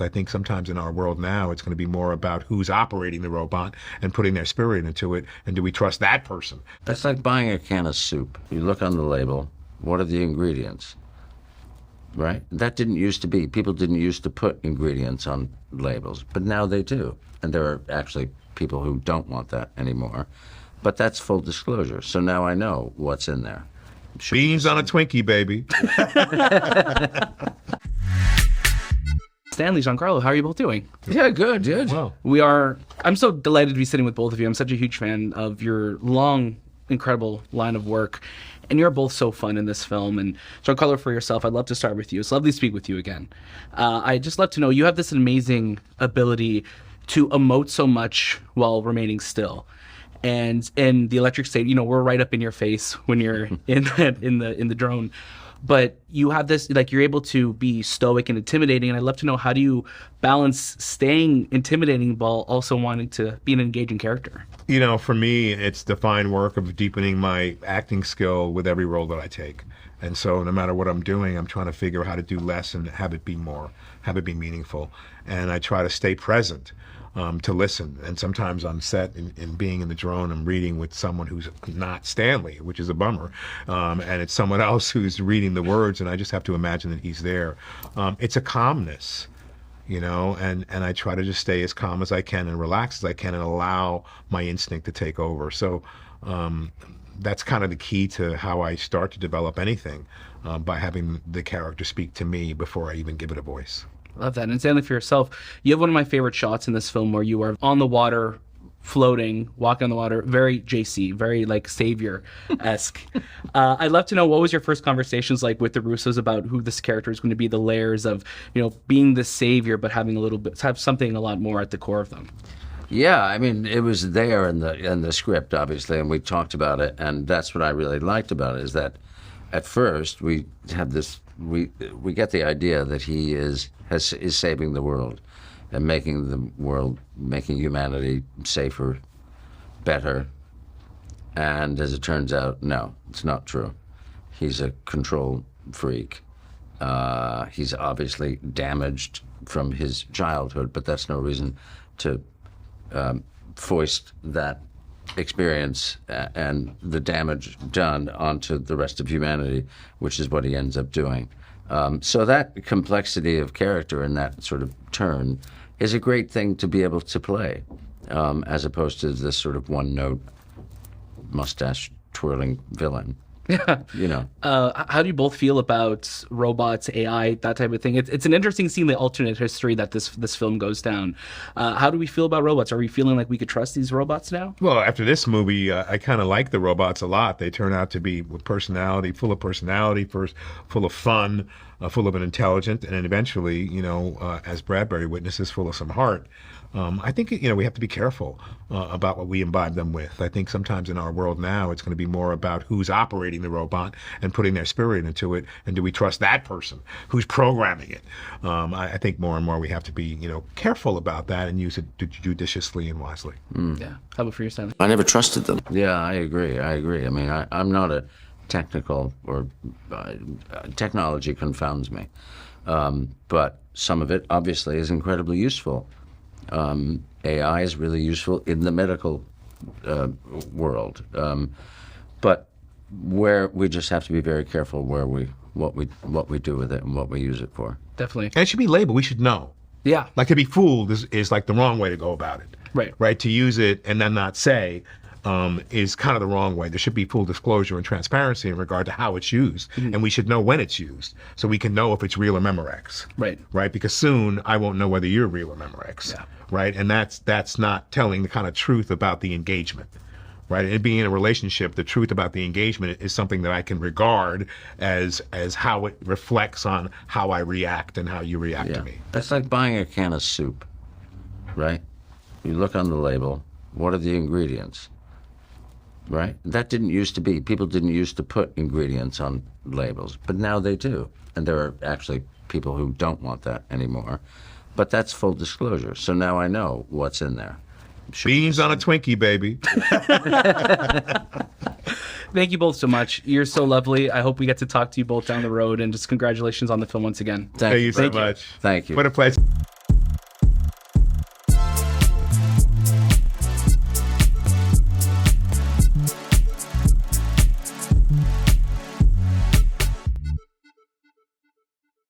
I think sometimes in our world now, it's going to be more about who's operating the robot and putting their spirit into it, and do we trust that person? That's like buying a can of soup. You look on the label, what are the ingredients? Right? That didn't used to be. People didn't used to put ingredients on labels, but now they do. And there are actually people who don't want that anymore. But that's full disclosure. So now I know what's in there. Beans on a Twinkie, baby. Stanley, Giancarlo, how are you both doing? Yeah, good. Well, I'm so delighted to be sitting with both of you. I'm such a huge fan of your long, incredible line of work. And you're both so fun in this film. And Giancarlo, for yourself, I'd love to start with you. It's lovely to speak with you again. I'd just love to know, you have this amazing ability to emote so much while remaining still. And in the Electric State, we're right up in your face when you're in the drone. But you have this, you're able to be stoic and intimidating. And I'd love to know, how do you balance staying intimidating while also wanting to be an engaging character? For me, it's the fine work of deepening my acting skill with every role that I take. And so no matter what I'm doing, I'm trying to figure out how to do less and have it be more, have it be meaningful. And I try to stay present. To listen. And sometimes on set and being in the drone, I'm reading with someone who's not Stanley, which is a bummer. And it's someone else who's reading the words, and I just have to imagine that he's there. It's a calmness, and I try to just stay as calm as I can and relax as I can and allow my instinct to take over. So that's kind of the key to how I start to develop anything, by having the character speak to me before I even give it a voice. Love that. And Stanley, for yourself, you have one of my favorite shots in this film where you are on the water, floating, walking on the water, very JC, very Savior-esque. I'd love to know, what was your first conversations like with the Russos about who this character is going to be, the layers of, being the Savior, but having have something a lot more at the core of them? Yeah, I mean, it was there in the script, obviously, and we talked about it, and that's what I really liked about it, is that at first we have this, we get the idea that he is saving the world and making humanity safer, better. And as it turns out, no, it's not true. He's a control freak. He's obviously damaged from his childhood, but that's no reason to foist that experience and the damage done onto the rest of humanity, which is what he ends up doing. So that complexity of character and that sort of turn is a great thing to be able to play, as opposed to this sort of one-note, mustache-twirling villain. Yeah. How do you both feel about robots, AI, that type of thing? It's an interesting scene, the alternate history that this film goes down. How do we feel about robots? Are we feeling like we could trust these robots now? Well, after this movie, I kind of like the robots a lot. They turn out to be with personality, full of personality, first, full of fun, full of an intelligent, and then eventually, as Bradbury witnesses, full of some heart. I think, we have to be careful about what we imbibe them with. I think sometimes in our world now, it's going to be more about who's operating the robot and putting their spirit into it, and do we trust that person who's programming it? I think more and more we have to be, careful about that and use it judiciously and wisely. Yeah. How about for your Stanley? I never trusted them. Yeah, I agree. I mean, I'm not a technical or technology confounds me, but some of it obviously is incredibly useful. AI is really useful in the medical world, but where we just have to be very careful what we do with it and what we use it for. Definitely. And it should be labeled. We should know. Yeah. To be fooled is like the wrong way to go about it. Right. Right. To use it and then not say is kind of the wrong way. There should be full disclosure and transparency in regard to how it's used, and we should know when it's used, so we can know if it's real or Memorex. Right. Right. Because soon I won't know whether you're real or Memorex. Yeah. Right. And that's not telling the kind of truth about the engagement. Right. And being in a relationship, the truth about the engagement is something that I can regard as how it reflects on how I react and how you react to me. That's like buying a can of soup, right? You look on the label, what are the ingredients? Right? That didn't used to be. People didn't used to put ingredients on labels, but now they do. And there are actually people who don't want that anymore. But that's full disclosure. So now I know what's in there. Beans on a Twinkie, baby. Thank you both so much. You're so lovely. I hope we get to talk to you both down the road, and just congratulations on the film once again. Thank you so much. Thank you. What a pleasure.